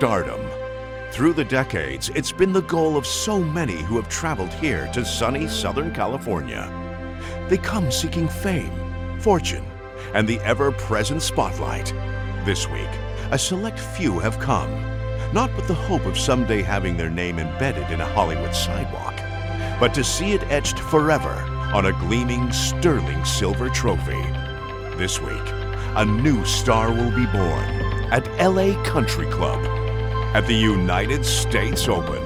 stardom. Through the decades, it's been the goal of so many who have traveled here to sunny Southern California. They come seeking fame, fortune, and the ever-present spotlight. This week, a select few have come, not with the hope of someday having their name embedded in a Hollywood sidewalk, but to see it etched forever on a gleaming, sterling silver trophy. This week, a new star will be born at LA Country Club at the United States Open.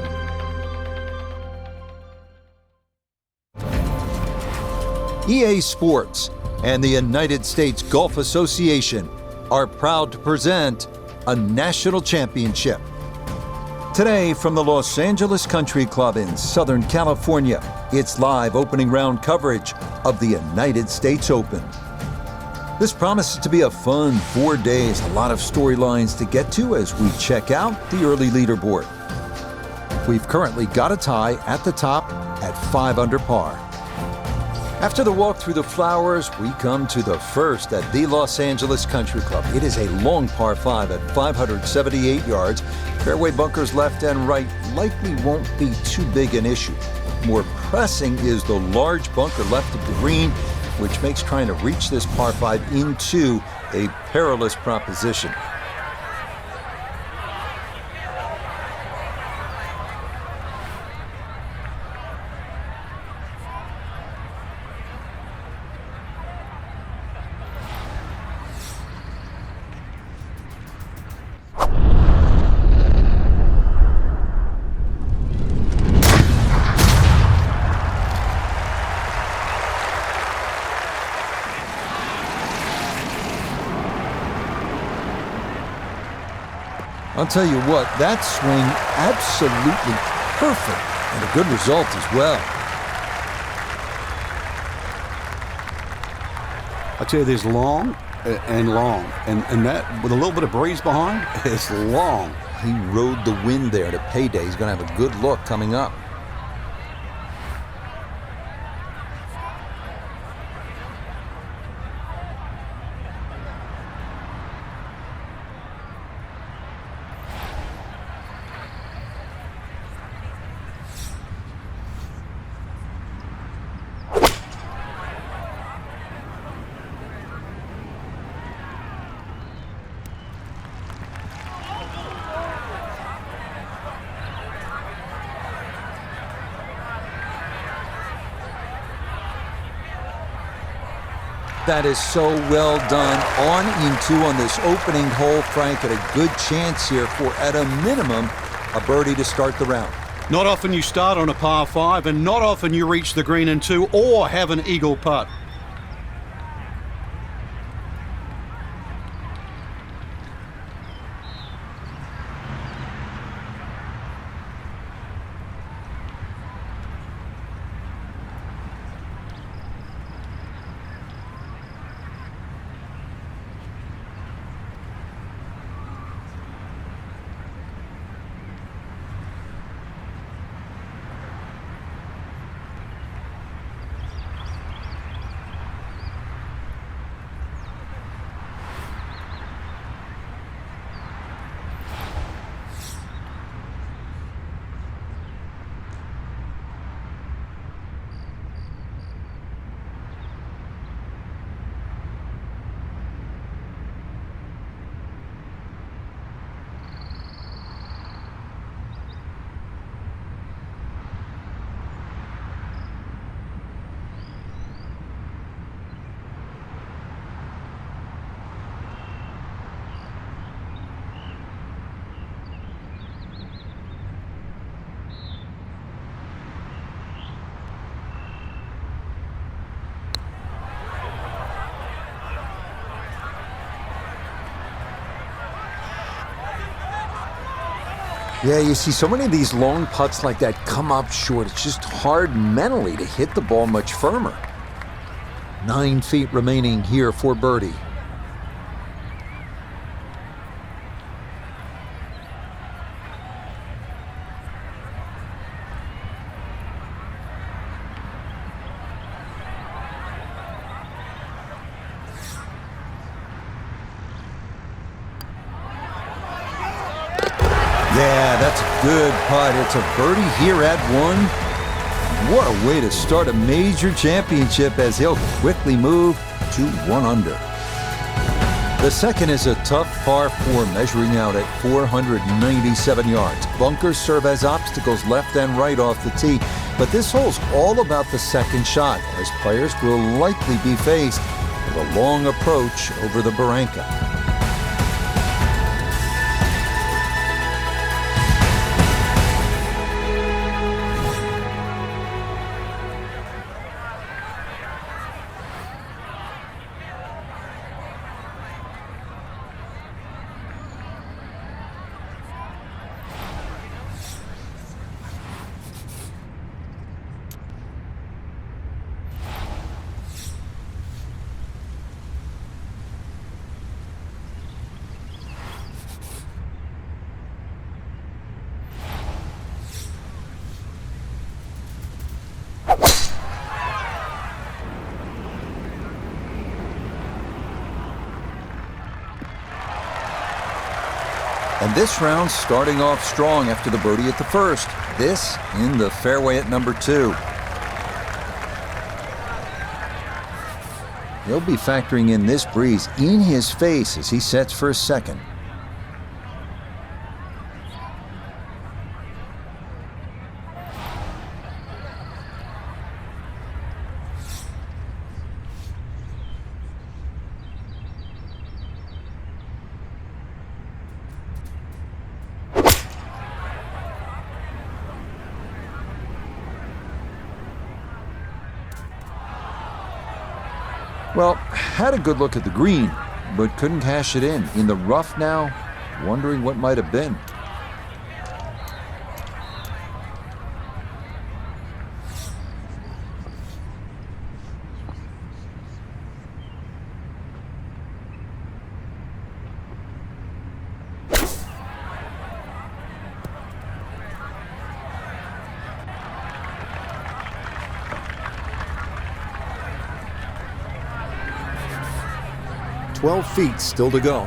EA Sports and the United States Golf Association are proud to present a national championship. Today from the Los Angeles Country Club in Southern California, it's live opening round coverage of the United States Open. This promises to be a fun 4 days, a lot of storylines to get to as we check out the early leaderboard. We've currently got a tie at the top at 5 under par. After the walk through the flowers, we come to the first at the Los Angeles Country Club. It is a long par 5 at 578 yards. Fairway bunkers left and right likely won't be too big an issue. More pressing is the large bunker left of the green, which makes trying to reach this par 5 into a perilous proposition. I'll tell you what, that swing absolutely perfect and a good result as well. I tell you, there's long and long, and that with a little bit of breeze behind, it's long. He rode the wind there to payday. He's going to have a good look coming up. That is so well done. On this opening hole, Frank, at a good chance here for, at a minimum, a birdie to start the round. Not often you start on a par 5, and not often you reach the green in 2 or have an eagle putt. Yeah, you see so many of these long putts like that come up short. It's just hard mentally to hit the ball much firmer. 9 feet remaining here for birdie. That's a good putt. It's a birdie here at 1. What a way to start a major championship as he'll quickly move to 1 under. The second is a tough par 4 measuring out at 497 yards. Bunkers serve as obstacles left and right off the tee, but this hole's all about the second shot, as players will likely be faced with a long approach over the barranca. And this round starting off strong after the birdie at the first. This in the fairway at number 2. He'll be factoring in this breeze in his face as he sets for a second. Well, had a good look at the green, but couldn't cash it in. In the rough now, wondering what might have been. Feet still to go.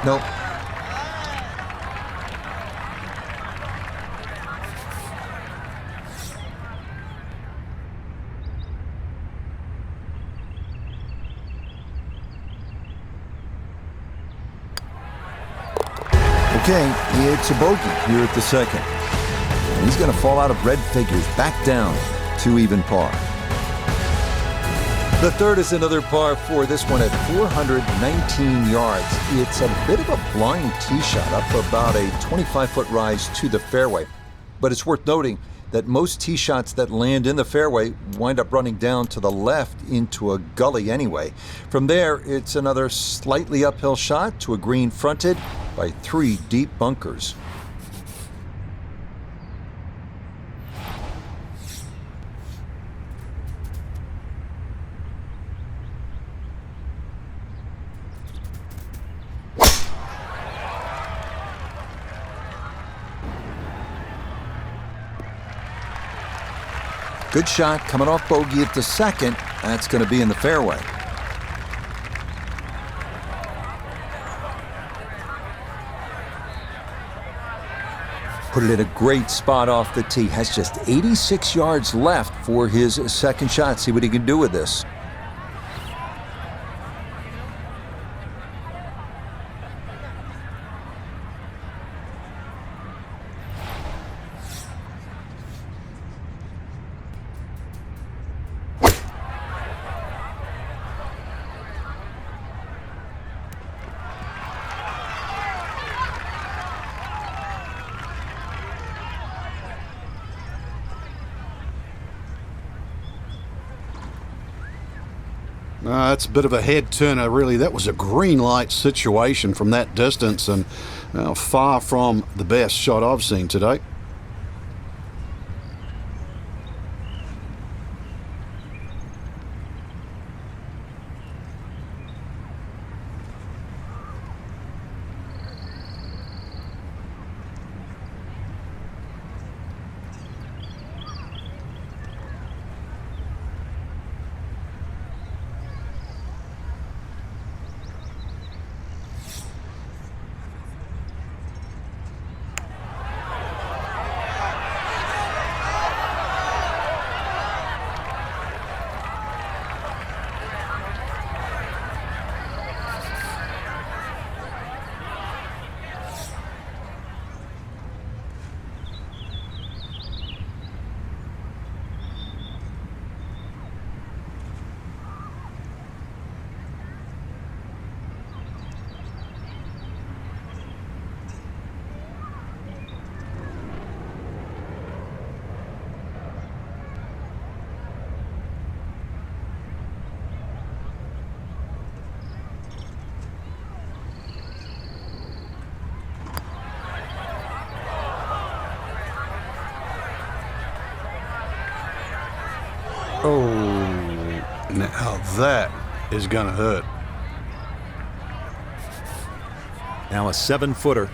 Nope. Okay, it's a bogey here at the second. And he's going to fall out of red figures back down to even par. The third is another par 4, this one at 419 yards. It's a bit of a blind tee shot up about a 25-foot rise to the fairway. But it's worth noting that most tee shots that land in the fairway wind up running down to the left into a gully anyway. From there, it's another slightly uphill shot to a green fronted by 3 deep bunkers. Good shot coming off bogey at the second. That's going to be in the fairway. Put it in a great spot off the tee. Has just 86 yards left for his second shot. See what he can do with this. That's a bit of a head turner, really. That was a green light situation from that distance, and far from the best shot I've seen today. Oh, now that is going to hurt. Now a 7-footer.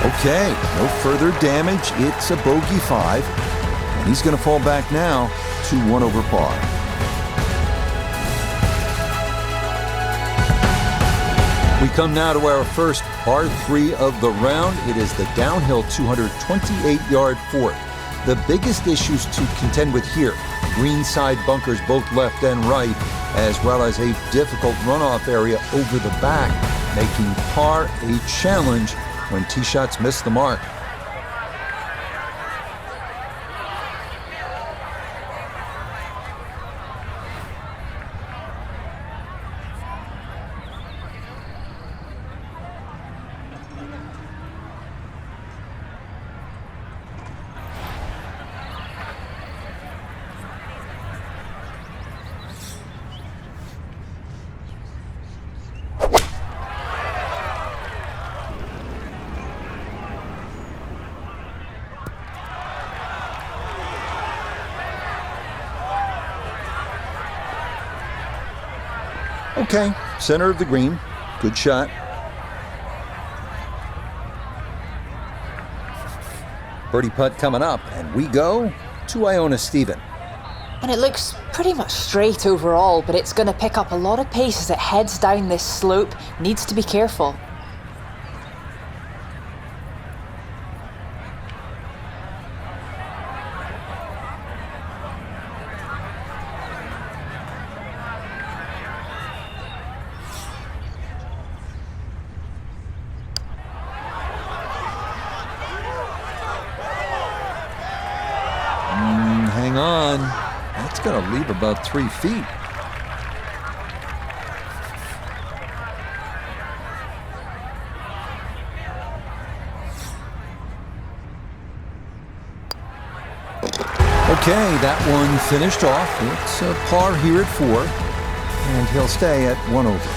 Okay, no further damage. It's a bogey 5. And he's going to fall back now to 1 over par. We come now to our first par 3 of the round. It is the downhill 228-yard fourth. The biggest issues to contend with here, greenside bunkers both left and right, as well as a difficult runoff area over the back, making par a challenge when tee shots miss the mark. Okay, center of the green. Good shot. Birdie putt coming up, and we go to Iona Stephen. And it looks pretty much straight overall, but it's going to pick up a lot of pace as it heads down this slope. Needs to be careful. Hang on. That's going to leave about 3 feet. Okay, that one finished off. It's a par here at 4, and he'll stay at 1 over.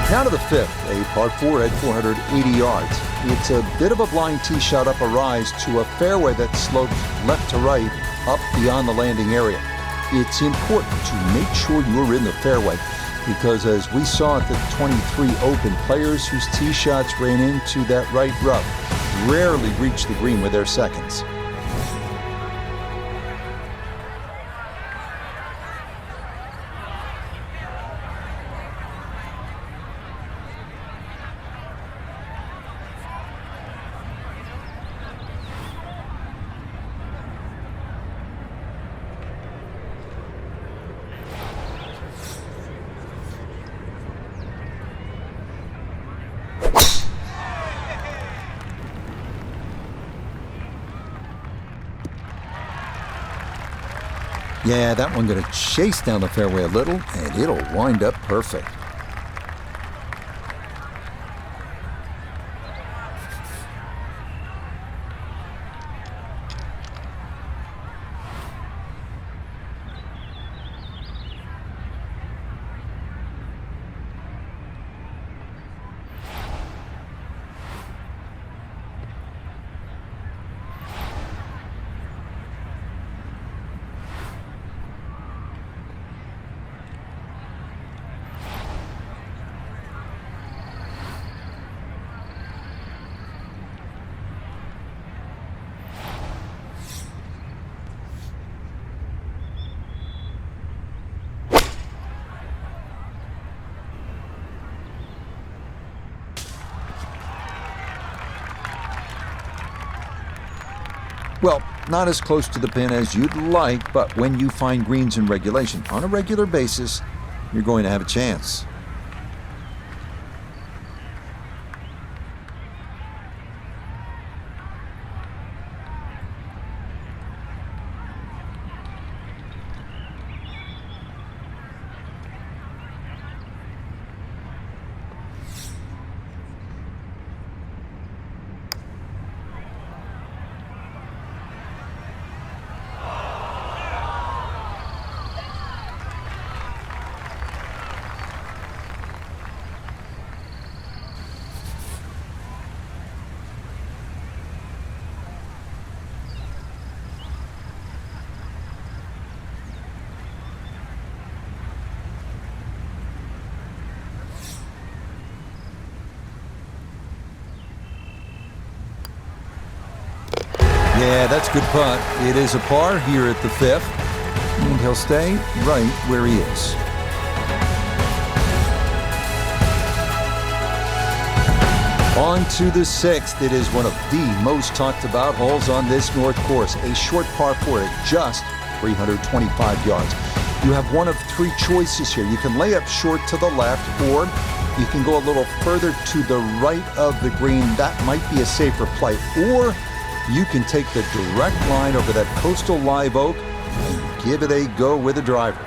Now to the 5th, a par 4 at 480 yards. It's a bit of a blind tee shot up a rise to a fairway that slopes left to right up beyond the landing area. It's important to make sure you're in the fairway because as we saw at the 23 Open, players whose tee shots ran into that right rough rarely reach the green with their seconds. Yeah, that one going to chase down the fairway a little, and it'll wind up perfect. Well, not as close to the pin as you'd like, but when you find greens in regulation on a regular basis, you're going to have a chance. Yeah, that's a good putt. It is a par here at the 5th, and he'll stay right where he is. On to the 6th. It is one of the most talked about holes on this North course. A short par 4 at just 325 yards. You have one of three choices here. You can lay up short to the left, or you can go a little further to the right of the green. That might be a safer play. Or you can take the direct line over that coastal live oak and give it a go with a driver.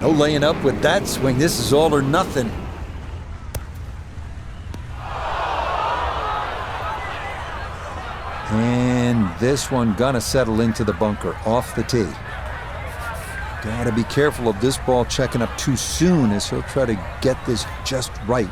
No laying up with that swing. This is all or nothing. And this one gonna settle into the bunker off the tee. Gotta be careful of this ball checking up too soon, as he'll try to get this just right.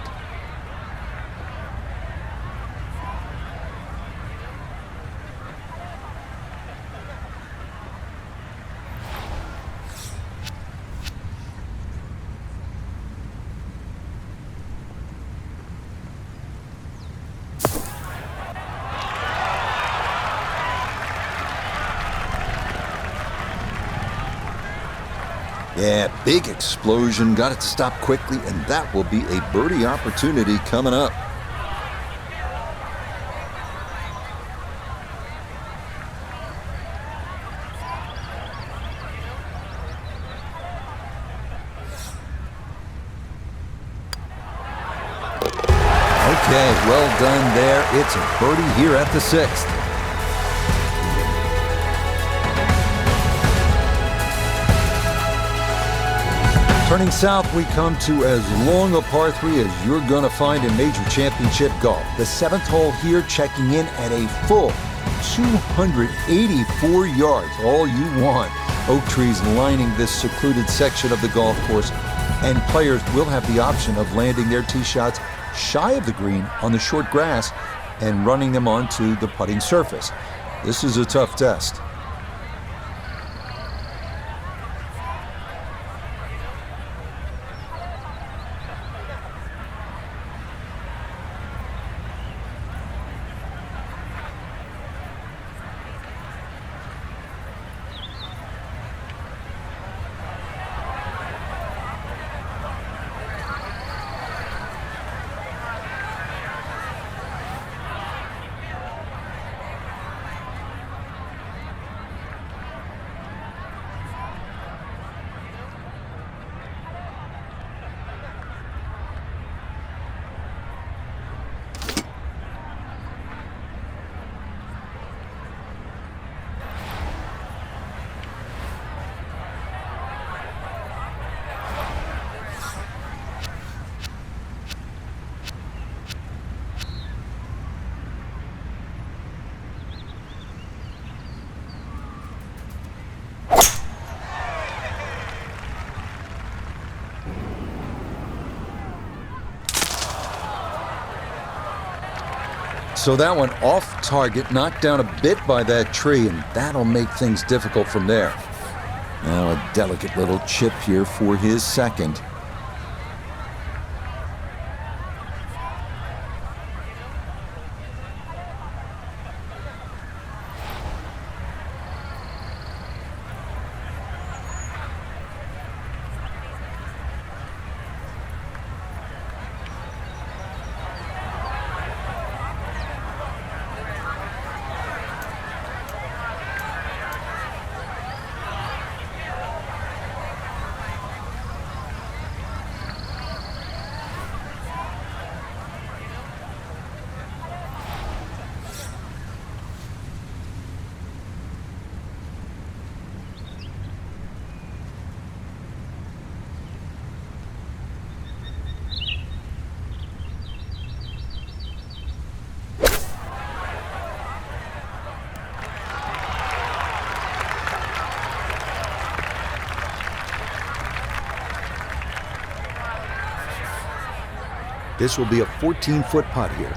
Yeah, big explosion. Got it to stop quickly, and that will be a birdie opportunity coming up. Okay, well done there. It's a birdie here at the 6th. Turning south, we come to as long a par 3 as you're going to find in major championship golf. The 7th hole here checking in at a full 284 yards, all you want. Oak trees lining this secluded section of the golf course, and players will have the option of landing their tee shots shy of the green on the short grass and running them onto the putting surface. This is a tough test. So that one off target, knocked down a bit by that tree, and that'll make things difficult from there. Now a delicate little chip here for his second. This will be a 14-foot putt here.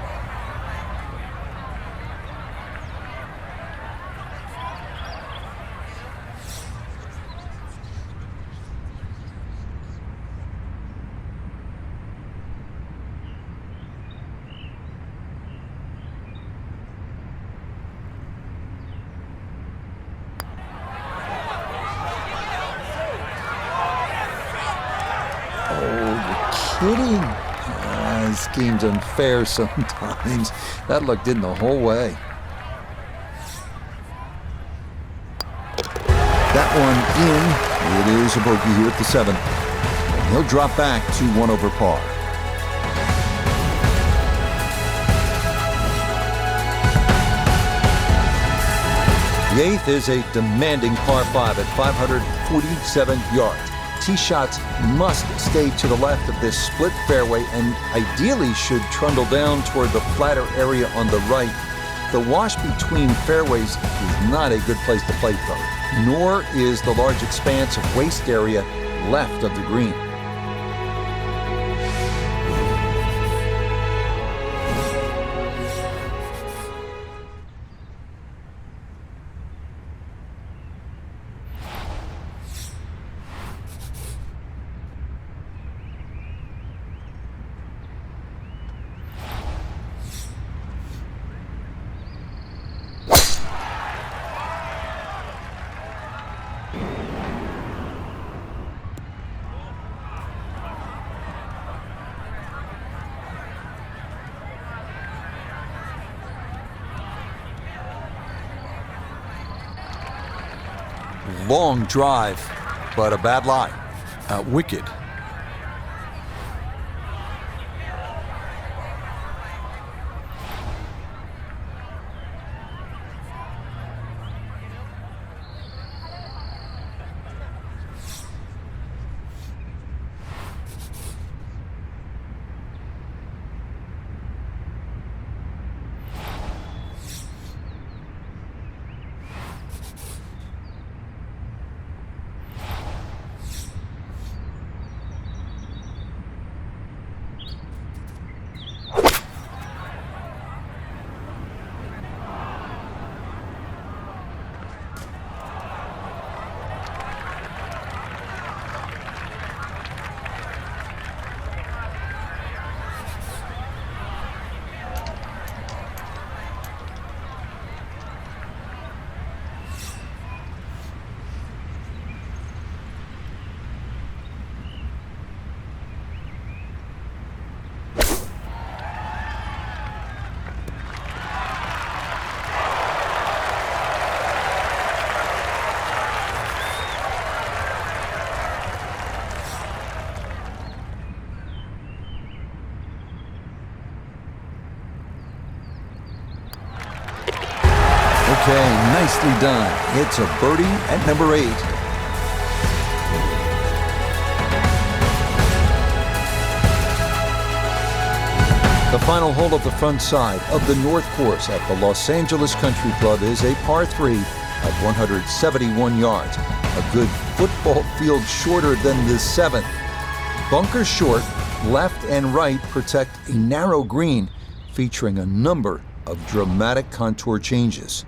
Oh, you're kidding. This game's unfair sometimes. That looked in the whole way. That one in. It is a bogey here at the 7th. And he'll drop back to 1 over par. The 8th is a demanding par 5 at 547 yards. Tee shots must stay to the left of this split fairway and ideally should trundle down toward the flatter area on the right. The wash between fairways is not a good place to play from, nor is the large expanse of waste area left of the green. Long drive, but a bad lie. Wicked. Okay, nicely done. It's a birdie at number 8. The final hole of the front side of the North Course at the Los Angeles Country Club is a par 3 at 171 yards. A good football field shorter than the 7th. Bunker short, left and right protect a narrow green featuring a number of dramatic contour changes.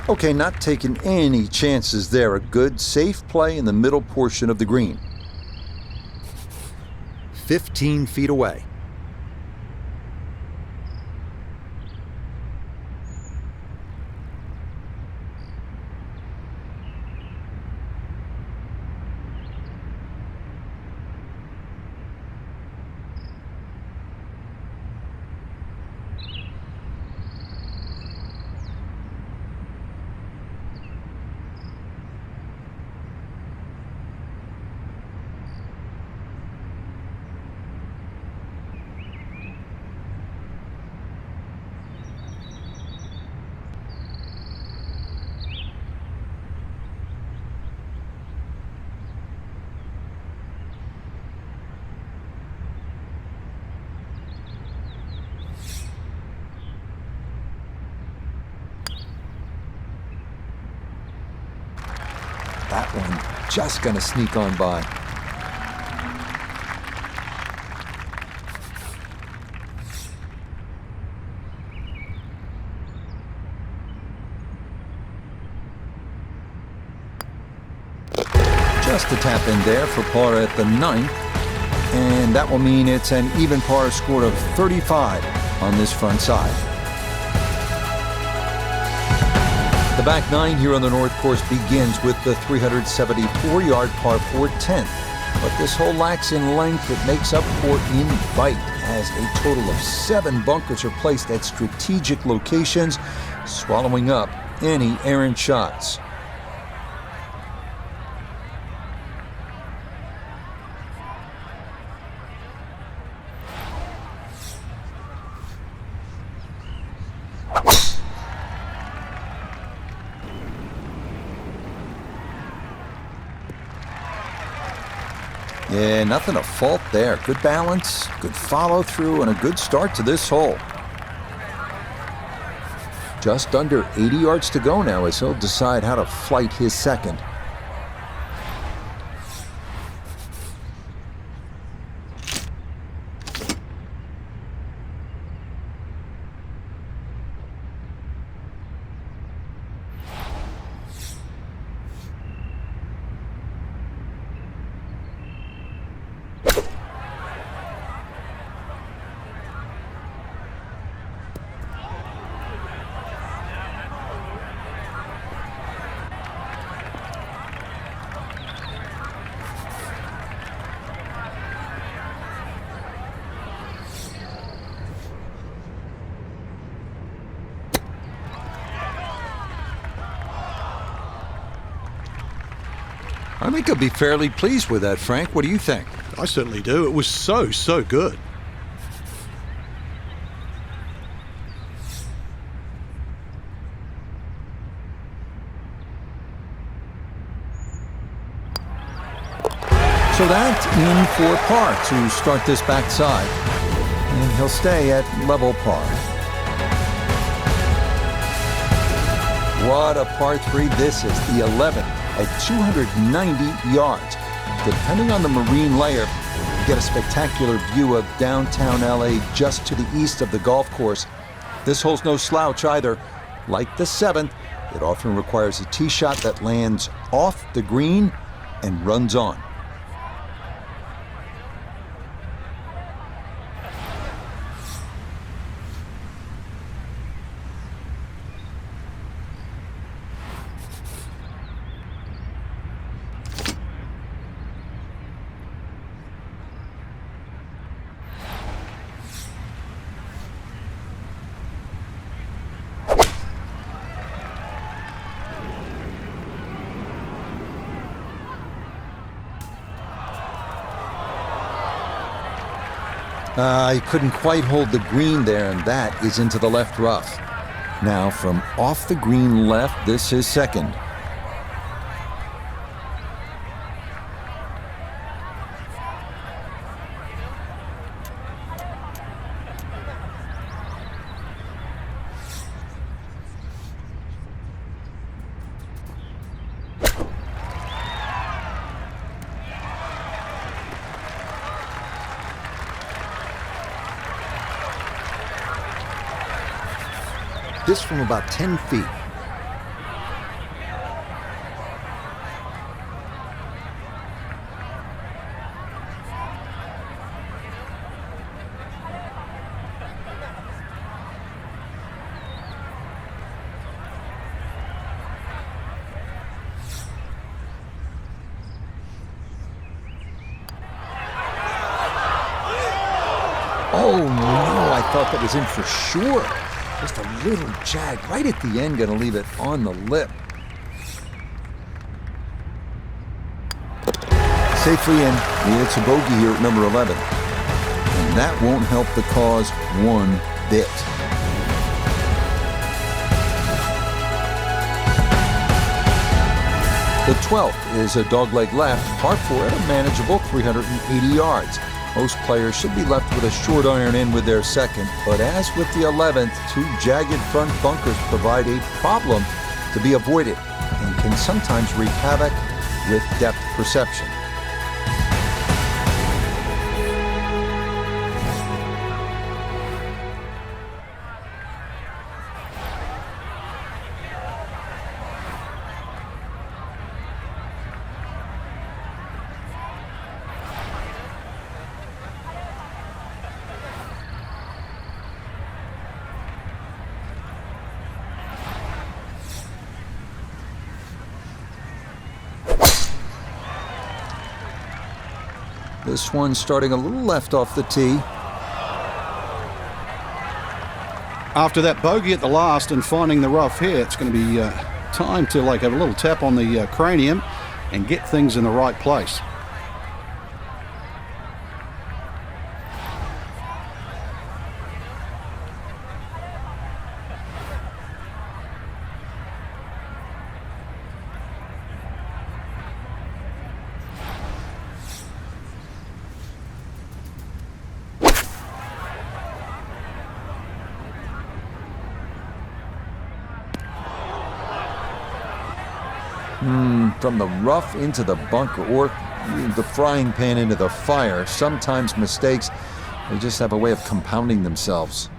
Okay, not taking any chances there. A good, safe play in the middle portion of the green. 15 feet away. That one just gonna sneak on by. Just a tap in there for par at the 9th. And that will mean it's an even par score of 35 on this front side. The back 9 here on the North Course begins with the 374-yard par 4 10th. But this hole lacks in length. It makes up for in bite as a total of 7 bunkers are placed at strategic locations, swallowing up any errant shots. Yeah, nothing to fault there. Good balance, good follow through, and a good start to this hole. Just under 80 yards to go now as he'll decide how to flight his second. I think he'll be fairly pleased with that, Frank. What do you think? I certainly do. It was so good. So that's in for par to start this backside. And he'll stay at level par. What a par 3 this is, the 11th at 290 yards. Depending on the marine layer, you get a spectacular view of downtown LA just to the east of the golf course. This hole's no slouch either. Like the 7th, it often requires a tee shot that lands off the green and runs on. He couldn't quite hold the green there, and that is into the left rough. Now from off the green left, this is second. This from about 10 feet. Oh no, I thought that was in for sure. Just a little jag right at the end, gonna leave it on the lip. Safely in. It's a bogey here at number 11. And that won't help the cause one bit. The 12th is a dogleg left, par 4 at a manageable 380 yards. Most players should be left with a short iron in with their second, but as with the 11th, two jagged front bunkers provide a problem to be avoided and can sometimes wreak havoc with depth perception. This one starting a little left off the tee. After that bogey at the last and finding the rough here, it's going to be time to have a little tap on the cranium and get things in the right place. From the rough into the bunker, or the frying pan into the fire. Sometimes mistakes, they just have a way of compounding themselves.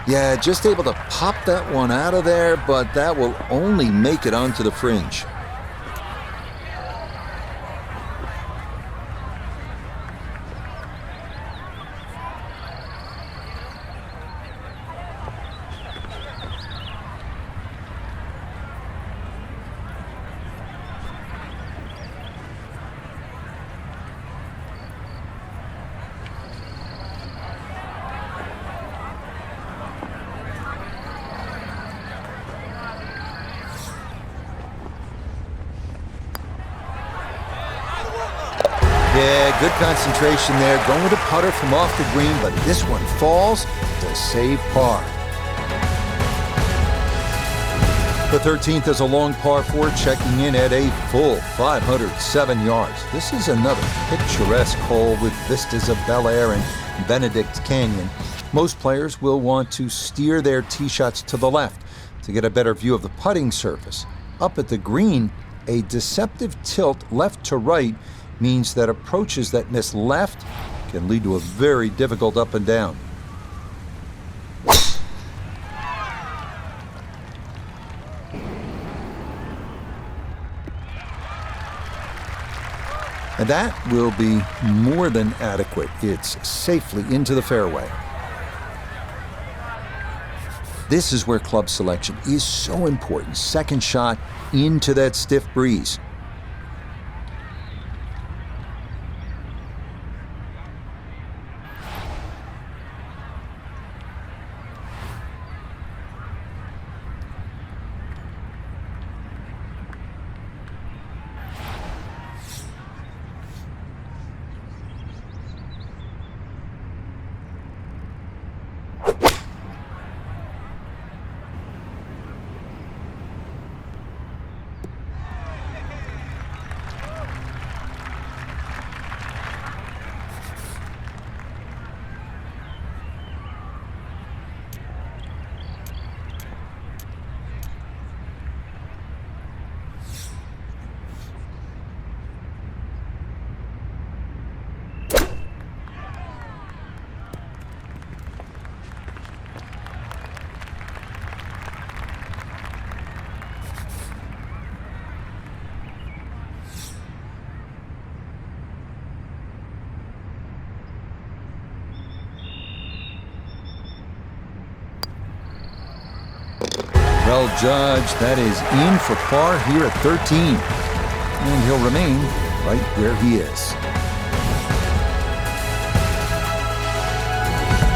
Yeah, just able to pop that one out of there, but that will only make it onto the fringe. Yeah, good concentration there. Going with a putter from off the green, but this one falls to save par. The 13th is a long par 4, checking in at a full 507 yards. This is another picturesque hole with vistas of Bel Air and Benedict Canyon. Most players will want to steer their tee shots to the left to get a better view of the putting surface. Up at the green, a deceptive tilt left to right means that approaches that miss left can lead to a very difficult up and down. And that will be more than adequate. It's safely into the fairway. This is where club selection is so important. Second shot into that stiff breeze. Well judged. That is in for par here at 13. And he'll remain right where he is.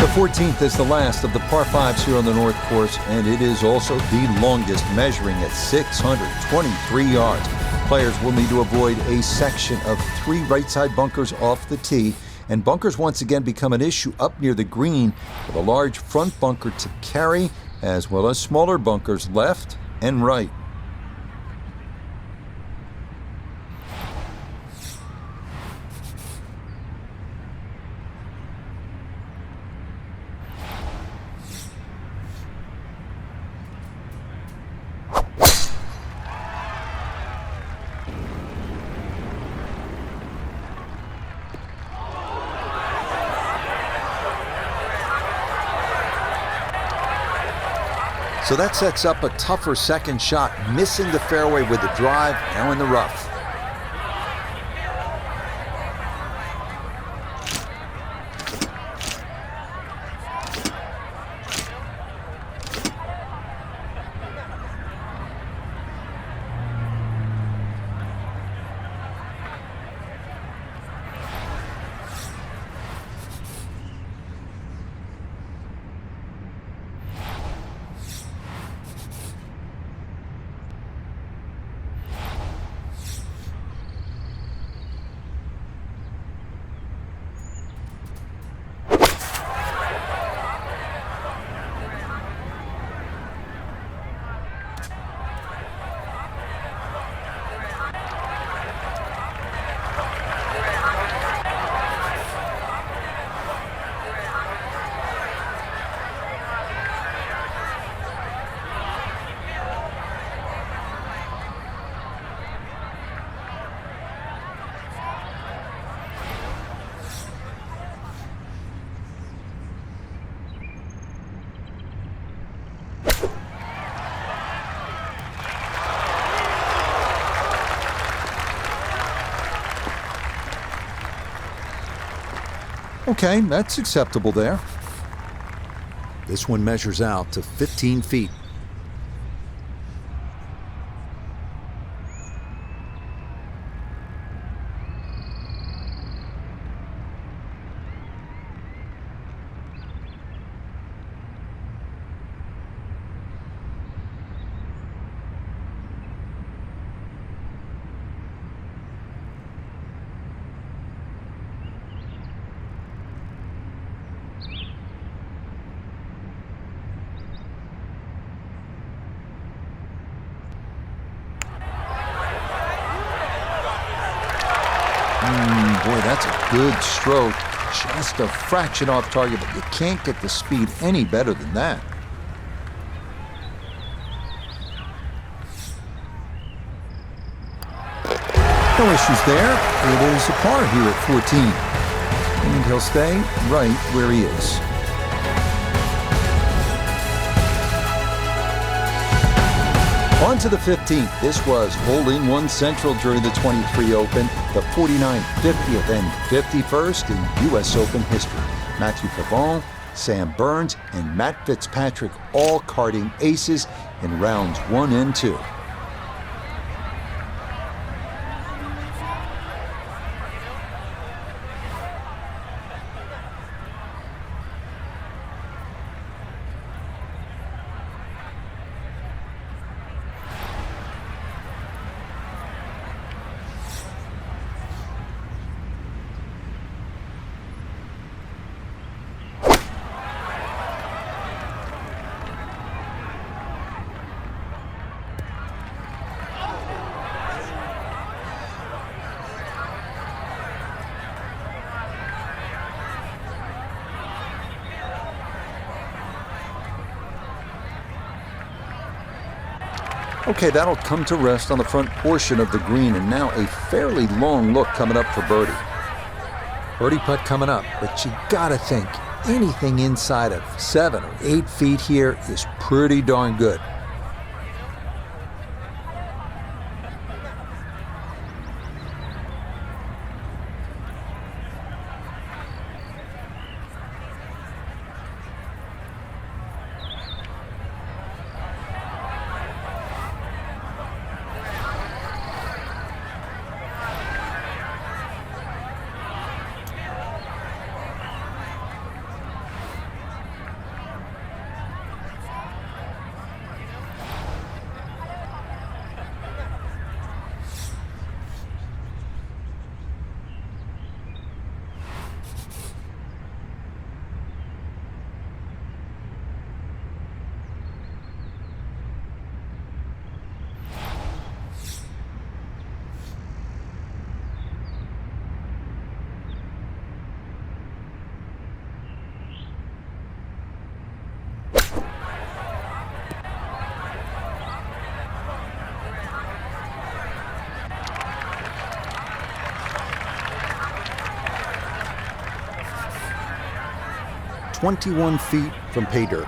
The 14th is the last of the par 5s here on the North Course, and it is also the longest, measuring at 623 yards. Players will need to avoid a section of 3 right-side bunkers off the tee, and bunkers once again become an issue up near the green, with a large front bunker to carry, as well as smaller bunkers left and right. So that sets up a tougher second shot, missing the fairway with the drive, now in the rough. Okay, that's acceptable there. This one measures out to 15 feet. Boy, that's a good stroke. Just a fraction off target, but you can't get the speed any better than that. No issues there. It is a par here at 14. And he'll stay right where he is. On to the 15th. This was hole-in-one central during the 23 Open, the 49th, 50th, and 51st in U.S. Open history. Matthew Pavon, Sam Burns, and Matt Fitzpatrick all carding aces in rounds 1 and 2. Okay, that'll come to rest on the front portion of the green, and now a fairly long look coming up for birdie. Birdie putt coming up, but you gotta think anything inside of 7 or 8 feet here is pretty darn good. 21 feet from pay dirt.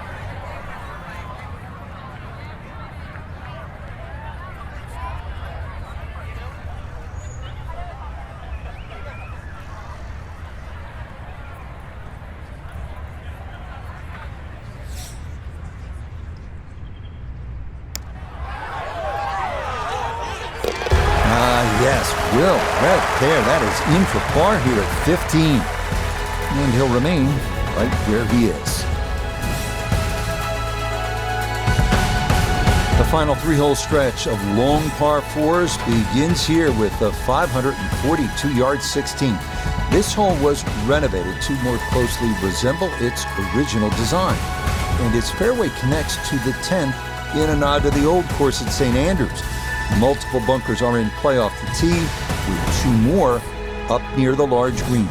Yes, Will, right there. That is in for par here at 15. And he'll remain right where he is. The final three-hole stretch of long par fours begins here with the 542-yard 16. This hole was renovated to more closely resemble its original design. And its fairway connects to the 10th in a nod to the old course at St. Andrews. Multiple bunkers are in play off the tee, with two more up near the large green.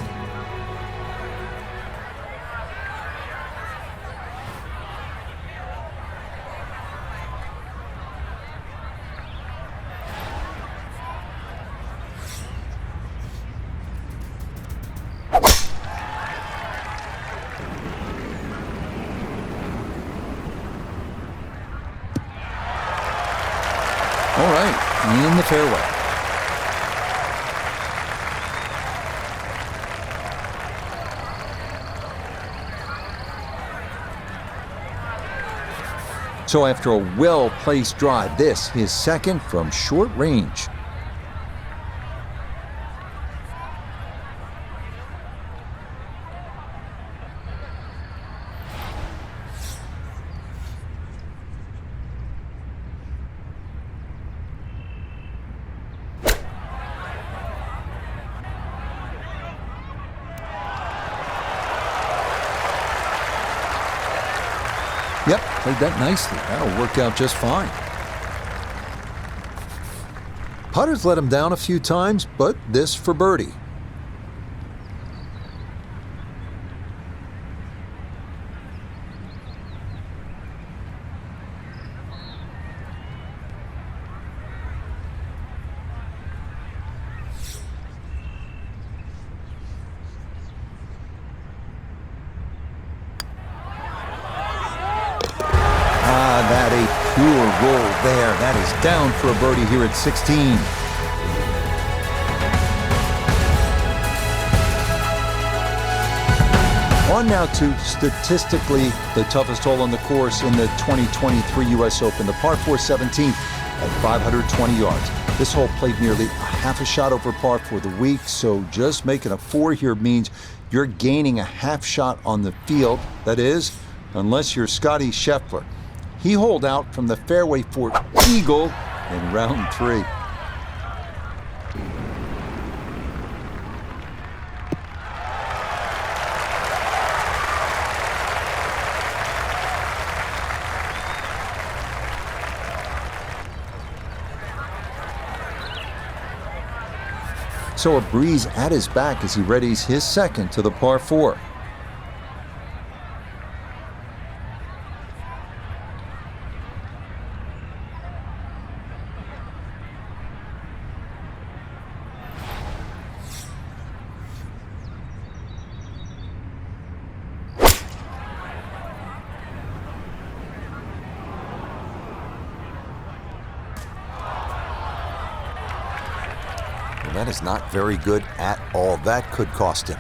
All right, in the fairway. So after a well-placed drive, this his second from short range. Yep, played that nicely. That'll work out just fine. Putters let him down a few times, but this for birdie. That a pure roll there. That is down for a birdie here at 16. On now to statistically the toughest hole on the course in the 2023 U.S. Open, the par 4 17 at 520 yards. This hole played nearly a half a shot over par for the week, so just making a 4 here means you're gaining a half shot on the field. That is, unless you're Scotty Scheffler. He holed out from the fairway for eagle in round 3. So a breeze at his back as he readies his second to the par 4. That is not very good at all. That could cost him.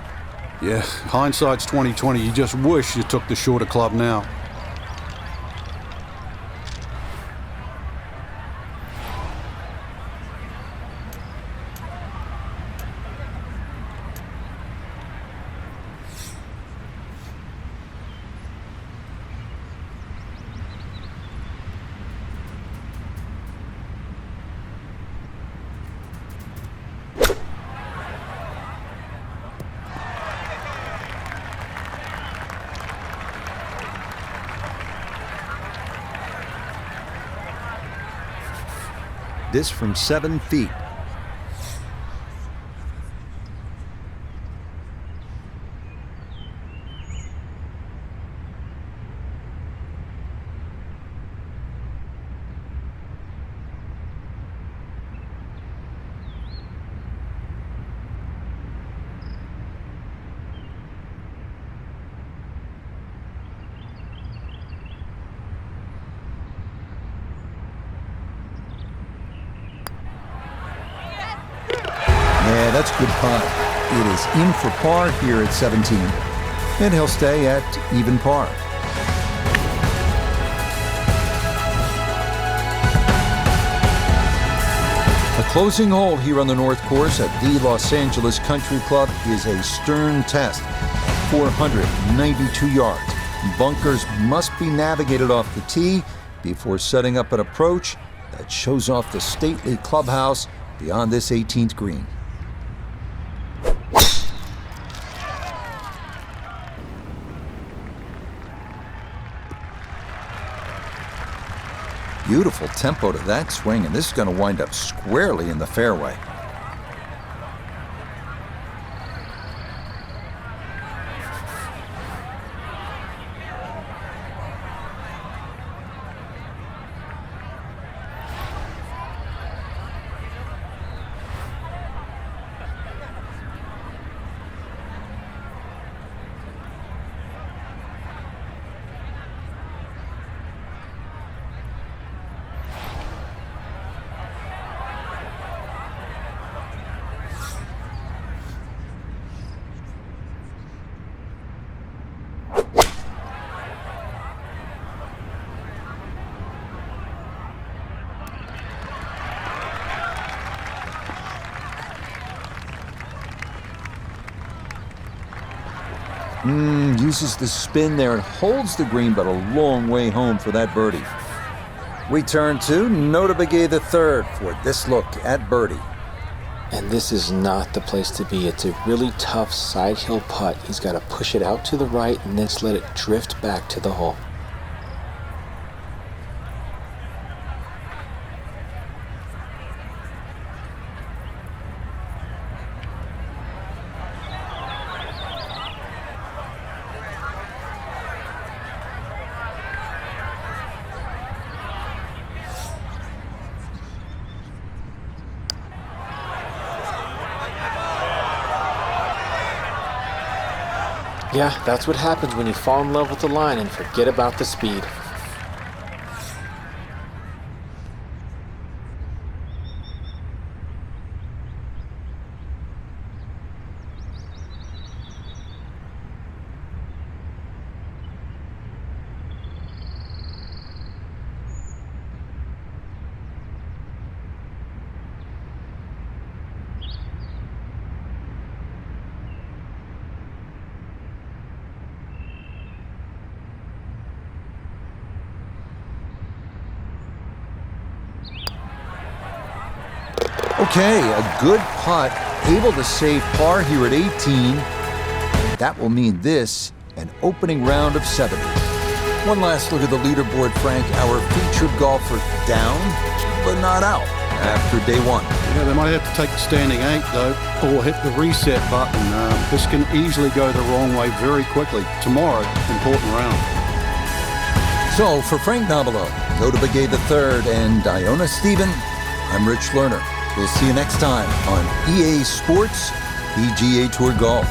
Yeah, hindsight's 20/20. You just wish you took the shorter club now. This from 7 feet. That's a good putt. It is in for par here at 17, and he'll stay at even par. The closing hole here on the North Course at the Los Angeles Country Club is a stern test. 492 yards. Bunkers must be navigated off the tee before setting up an approach that shows off the stately clubhouse beyond this 18th green. Beautiful tempo to that swing, and this is going to wind up squarely in the fairway. Uses the spin there and holds the green, but a long way home for that birdie. We turn to Notah Begay III for this look at birdie. And this is not the place to be. It's a really tough side hill putt. He's got to push it out to the right and then just let it drift back to the hole. Yeah, that's what happens when you fall in love with the line and forget about the speed. Okay, a good putt, able to save par here at 18. That will mean this, an opening round of 70. One last look at the leaderboard, Frank. Our featured golfer down, but not out after day one. Yeah, they might have to take the standing 8, though, or hit the reset button. This can easily go the wrong way very quickly. Tomorrow, important round. So, for Frank Nobilo, Notah Begay III, and Iona Stephen, I'm Rich Lerner. We'll see you next time on EA Sports PGA Tour Golf.